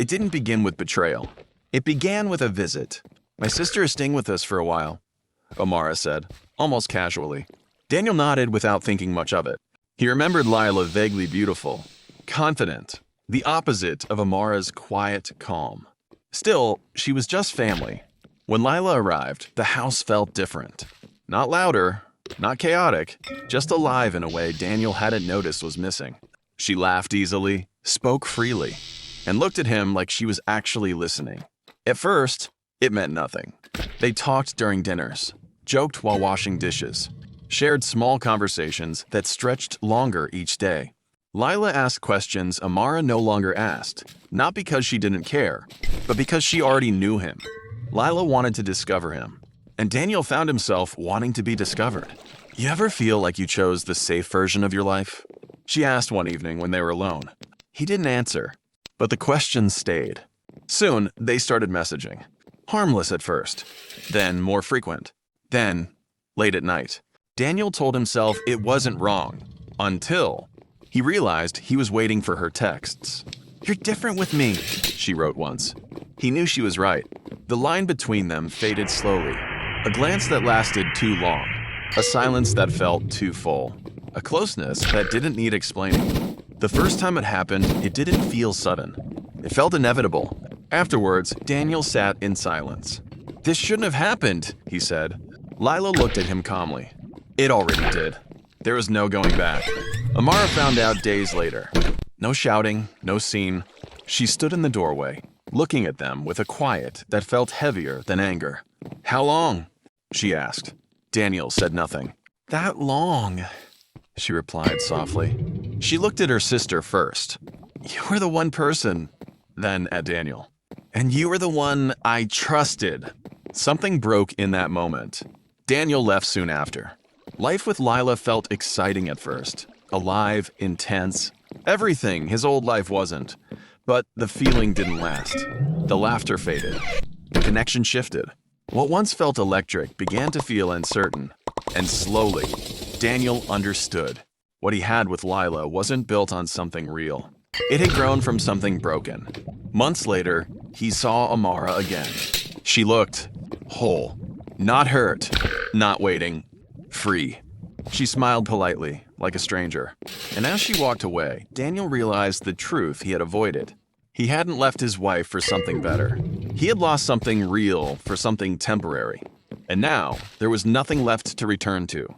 It didn't begin with betrayal. It began with a visit. "My sister is staying with us for a while," Amara said, almost casually. Daniel nodded without thinking much of it. He remembered Lila vaguely beautiful, confident, the opposite of Amara's quiet calm. Still, she was just family. When Lila arrived, the house felt different. Not louder, not chaotic, just alive in a way Daniel hadn't noticed was missing. She laughed easily, spoke freely, and looked at him like she was actually listening. At first, it meant nothing. They talked during dinners, joked while washing dishes, shared small conversations that stretched longer each day. Lila asked questions Amara no longer asked, not because she didn't care, but because she already knew him. Lila wanted to discover him, and Daniel found himself wanting to be discovered. "You ever feel like you chose the safe version of your life?" she asked one evening when they were alone. He didn't answer, but the questions stayed. Soon, they started messaging. Harmless at first, then more frequent, then late at night. Daniel told himself it wasn't wrong, until he realized he was waiting for her texts. "You're different with me," she wrote once. He knew she was right. The line between them faded slowly. A glance that lasted too long. A silence that felt too full. A closeness that didn't need explaining. The first time it happened, it didn't feel sudden. It felt inevitable. Afterwards, Daniel sat in silence. "This shouldn't have happened," he said. Lila looked at him calmly. It already did. There was no going back. Amara found out days later. No shouting, no scene. She stood in the doorway, looking at them with a quiet that felt heavier than anger. "How long?" she asked. Daniel said nothing. "That long," she replied softly. She looked at her sister first. "You were the one person," then at Daniel. "And you were the one I trusted." Something broke in that moment. Daniel left soon after. Life with Lila felt exciting at first. Alive, intense. Everything his old life wasn't. But the feeling didn't last. The laughter faded. The connection shifted. What once felt electric began to feel uncertain. And slowly, Daniel understood. What he had with Lila wasn't built on something real. It had grown from something broken. Months later, he saw Amara again. She looked whole. Not hurt. Not waiting. Free. She smiled politely, like a stranger. And as she walked away, Daniel realized the truth he had avoided. He hadn't left his wife for something better. He had lost something real for something temporary. And now, there was nothing left to return to.